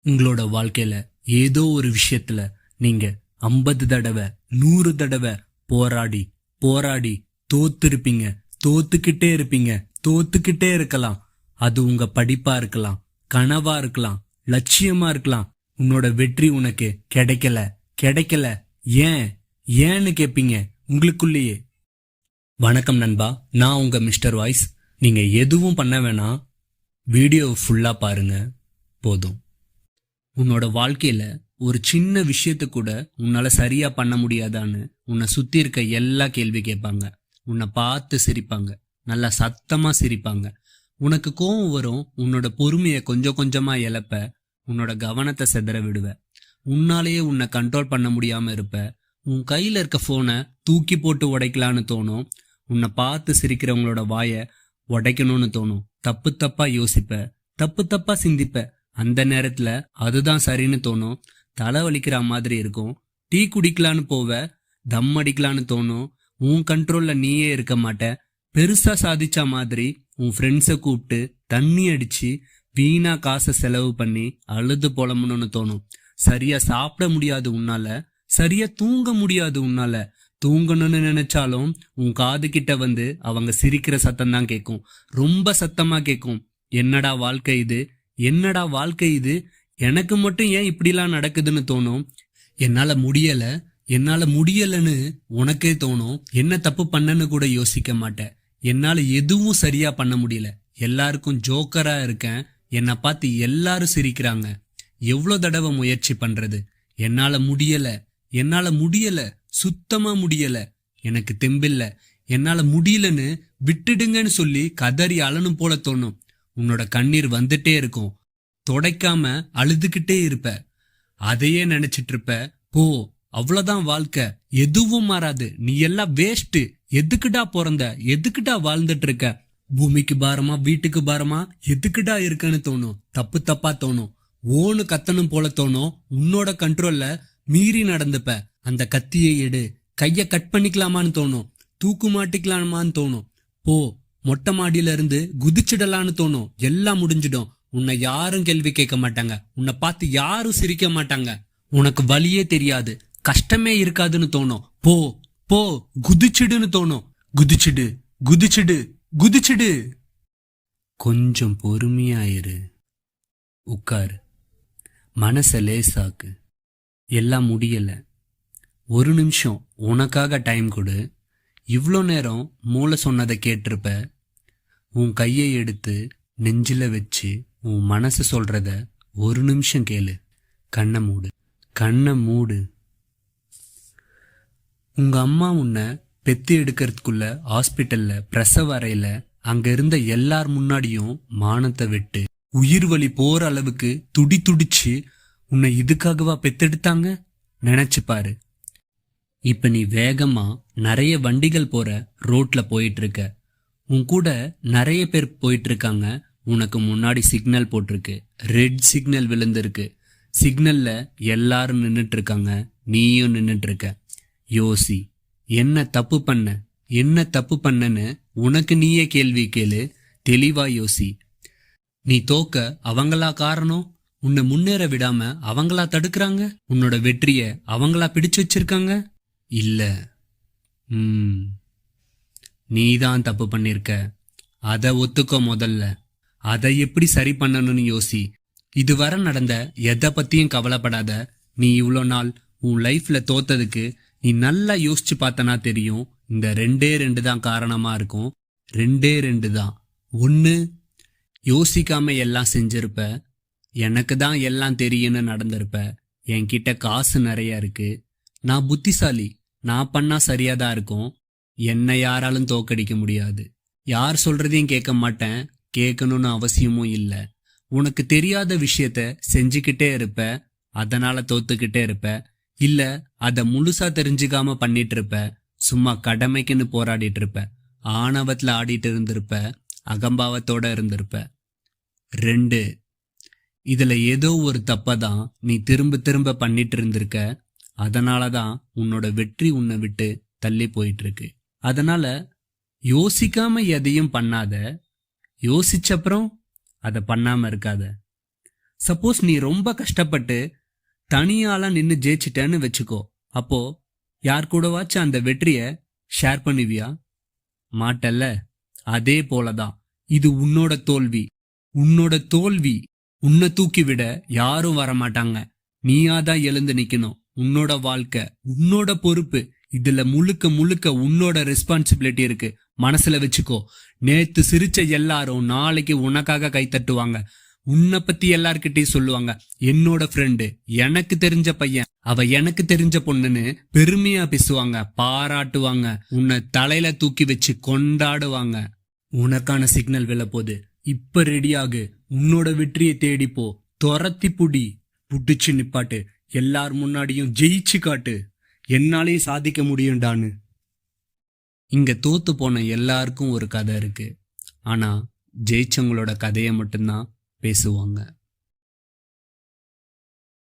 உங்களோட வாழ்க்கையில ஏதோ ஒரு விஷயத்துல நீங்க 50 தடவை 100 தடவை போராடி போராடி தோத்துருப்பீங்க. தோத்துக்கிட்டே இருப்பீங்க. தோத்துக்கிட்டே இருக்கலாம். அது உங்க படிப்பா இருக்கலாம், கனவா இருக்கலாம், லட்சியமா இருக்கலாம். உன்னோட வெற்றி உனக்கு கிடைக்கல கிடைக்கல. ஏன் ஏன்னு கேப்பீங்க உங்களுக்குள்ளேயே. வணக்கம் நண்பா, நான் உங்க மிஸ்டர் வாய்ஸ். நீங்க எதுவும் பண்ண வேணாம், வீடியோ ஃபுல்லா பாருங்க போதும். உன்னோட வாழ்க்கையில ஒரு சின்ன விஷயத்த கூட உன்னால சரியா பண்ண முடியாதான்னு உன்னை சுத்தி இருக்க எல்லா கேள்வி கேட்பாங்க. உன்னை பார்த்து சிரிப்பாங்க, நல்லா சத்தமா சிரிப்பாங்க. உனக்கு கோவம் வரும். உன்னோட பொறுமைய கொஞ்சம் கொஞ்சமா இழப்ப. உன்னோட கவனத்தை செதற விடுவ. உன்னாலேயே உன்னை கண்ட்ரோல் பண்ண முடியாம இருப்ப. உன் கையில இருக்க போனை தூக்கி போட்டு உடைக்கலான்னு தோணும். உன்னை பார்த்து சிரிக்கிறவங்களோட வாய உடைக்கணும்னு தோணும். தப்பு தப்பா யோசிப்ப, தப்பு தப்பா சிந்திப்ப. அந்த நேரத்துல அதுதான் சரின்னு தோணும். தலை வலிக்கிற மாதிரி இருக்கும். டீ குடிக்கலான்னு போவ, தம் அடிக்கலான்னு தோணும். உன் கண்ட்ரோல்ல நீயே இருக்க மாட்ட. பெருசா சாதிச்சா மாதிரி உன் ஃப்ரெண்ட்ஸை கூப்பிட்டு தண்ணி அடிச்சு வீணா காசை செலவு பண்ணி அழுது புலம்பணும்னு தோணும். சரியா சாப்பிட முடியாது உன்னால, சரியா தூங்க முடியாது உன்னால. தூங்கணும்னு நினைச்சாலும் உன் காது கிட்ட வந்து அவங்க சிரிக்கிற சத்தம் தான் கேட்கும். ரொம்ப சத்தமா கேட்கும். என்னடா வாழ்க்கை இது, என்னடா வாழ்க்கை இது, எனக்கு மட்டும் ஏன் இப்படிலாம் நடக்குதுன்னு தோணும். என்னால முடியல என்னால முடியலன்னு உனக்கே தோணும். என்ன தப்பு பண்ணன்னு கூட யோசிக்க மாட்டேன். என்னால எதுவும் சரியா பண்ண முடியல, எல்லாருக்கும் ஜோக்கரா இருக்கேன், என்னை பார்த்து எல்லாரும் சிரிக்கிறாங்க. எவ்வளோ தடவை முயற்சி பண்றது, என்னால முடியல என்னால முடியல, சுத்தமா முடியல, எனக்கு தெம்பில்ல, என்னால முடியலன்னு விட்டுடுங்கன்னு சொல்லி கதறி அழனும் போல தோணும். உன்னோட கண்ணீர் வந்துட்டே இருக்கும். தொடைக்காம அழுதுகிட்டே இருப்ப. அதையே நினைச்சிட்டு இருப்ப. போ, அவ்வளவுதான் வாழ்க்கை, எதுவும் மாறாது, நீ எல்லாம் வேஸ்ட், எதுக்குடா பிறந்த, எதுக்குடா வாழ்ந்துட்டு இருக்க, பூமிக்கு பாரமா வீட்டுக்கு பாரமா எதுக்குடா இருக்கன்னு தோணும். தப்பு தப்பா தோணும். ஓன்னு கத்தனும் போல தோணும். உன்னோட கண்ட்ரோல்ல மீறி நடந்துப்ப. அந்த கத்தியை எடு, கைய கட் பண்ணிக்கலாமான்னு தோணும். தூக்கு மாட்டிக்கலாமான்னு தோணும். போ, மொட்டை மாடியில இருந்து குதிச்சிடலான்னு தோணும். எல்லாம் முடிஞ்சிடும். உன்னை யாரும் கேள்வி கேட்க மாட்டாங்க. உன்னை பார்த்து யாரும் சிரிக்க மாட்டாங்க. உனக்கு வலியே தெரியாது, கஷ்டமே இருக்காதுன்னு தோணும். போ போ, குதிச்சிடுன்னு தோணும். குதிச்சிடு குதிச்சிடு குதிச்சிடு. கொஞ்சம் பொறுமையாயிரு. உட்காரு, மனச லேசாக்கு. எல்லாம் முடியல, ஒரு நிமிஷம் உனக்காக டைம் கொடு. இவ்வளோ நேரம் மூளை சொன்னதை கேட்டிருப்ப. உன் கையை எடுத்து நெஞ்சில வச்சு உன் மனசு சொல்றத ஒரு நிமிஷம் கேளு. கண்ணை மூடு, கண்ணை மூடு. உங்க அம்மா உன்னை பெத்து எடுக்கிறதுக்குள்ள ஹாஸ்பிட்டல்ல பிரசவ அறையில அங்க இருந்த எல்லார் முன்னாடியும் மானத்தை விட்டு உயிர் வலி போற அளவுக்கு துடி துடிச்சு உன்னை இதுக்காகவா பெத்தெடுத்தாங்க? நினைச்சு பாரு. இப்ப நீ வேகமா நிறைய வண்டிகள் போற ரோட்ல போயிட்டு இருக்க. உன் கூட நிறைய பேர் போயிட்டு இருக்காங்க. உனக்கு முன்னாடி சிக்னல் போட்டிருக்கு, ரெட் சிக்னல் விழுந்திருக்கு. சிக்னல்ல எல்லாரும் நின்னுட்டு இருக்காங்க, நீயும் நின்னுட்டு இருக்க. யோசி, என்ன தப்பு பண்ண, என்ன தப்பு பண்ணன்னு உனக்கு நீயே கேள்வி கேளு. தெளிவா யோசி. நீ தோக்க அவங்களா காரணம்? உன்னை முன்னேற விடாம அவங்களா தடுக்கிறாங்க? உன்னோட வெற்றிய அவங்களா பிடிச்சு வச்சிருக்காங்க? இல்ல, நீதான் தப்பு பண்ணிருக்க. அத ஒத்துக்கோ. முதல்ல அதை எப்படி சரி பண்ணணும்னு யோசி. இதுவரை நடந்த எதை பத்தியும் கவலைப்படாத. நீ இவ்வளோ நாள் உன் லைஃப்ல தோத்ததுக்கு நீ நல்லா யோசிச்சு பார்த்தனா தெரியும். இந்த ரெண்டு தான் காரணமா இருக்கும். ரெண்டு தான். ஒன்னு, யோசிக்காம எல்லாம் செஞ்சிருப்ப. எனக்கு தான் எல்லாம் தெரியும்னு நடந்திருப்ப. என்கிட்ட காசு நிறைய இருக்கு, நான் புத்திசாலி, நான் பண்ணா சரியாதான் இருக்கும், என்னை யாராலும் தோக்கடிக்க முடியாது, யார் சொல்றதையும் கேட்க மாட்டேன், கேட்கணும்னு அவசியமும் இல்லை. உனக்கு தெரியாத விஷயத்த செஞ்சுக்கிட்டே இருப்ப, அதனால தோத்துக்கிட்டே இருப்ப. இல்ல, அத முழுசா தெரிஞ்சுக்காம பண்ணிட்டு இருப்ப. சும்மா கடமைக்குன்னு போராடிட்டு இருப்ப. ஆணவத்துல ஆடிட்டு இருந்திருப்ப, அகம்பாவத்தோட இருந்திருப்ப. 2, இதுல ஏதோ ஒரு தப்பதான் நீ திரும்ப திரும்ப பண்ணிட்டு இருந்திருக்க. அதனாலதான் உன்னோட வெற்றி உன்னை விட்டு தள்ளி போயிட்டு இருக்கு. அதனால யோசிக்காம எதையும் பண்ணாத, யோசிச்சப்புறம் அதை பண்ணாம இருக்காத. சப்போஸ் நீ ரொம்ப கஷ்டப்பட்டு தனியால நின்னு ஜெயிச்சிட்டேன்னு வச்சுக்கோ. அப்போ யார் கூடவாச்சும் அந்த வெற்றிய ஷேர் பண்ணுவியா? மாட்டல்ல. அதே போலதான் இது உன்னோட தோல்வி. உன்னோட தோல்வி உன்னை தூக்கி விட யாரும் வரமாட்டாங்க. நீயாதான் எழுந்து நிக்கணும். உன்னோட வாழ்க்கை உன்னோட பொறுப்பு. இதுல முழுக்க முழுக்க உன்னோட ரெஸ்பான்சிபிலிட்டி இருக்கு. மனசுல வச்சுக்கோ. நேத்து சிரிச்ச எல்லாரும் நாளைக்கு உனக்காக கை தட்டுவாங்க. உன்னை பத்தி எல்லார்கிட்டயும் சொல்லுவாங்க, என்னோட ஃப்ரெண்டு, எனக்கு தெரிஞ்ச பையன், அவ எனக்கு தெரிஞ்ச பொண்ணுன்னு பெருமையா பேசுவாங்க, பாராட்டுவாங்க, உன்னை தலையில தூக்கி வச்சு கொண்டாடுவாங்க. உனக்கான சிக்னல் விழப்போது. இப்ப ரெடியாகு. உன்னோட வெற்றியை தேடிப்போ. துரத்தி புடி. புடிச்சு நிப்பாட்டு. எல்லார் முன்னாடியும் ஜெயிச்சு காட்டு. என்னாலேயும் சாதிக்க முடியும்டான்னு. இங்க தோத்து போன எல்லாருக்கும் ஒரு கதை இருக்கு. ஆனா ஜெயிச்சவங்களோட கதையை மட்டும்தான் பேசுவாங்க.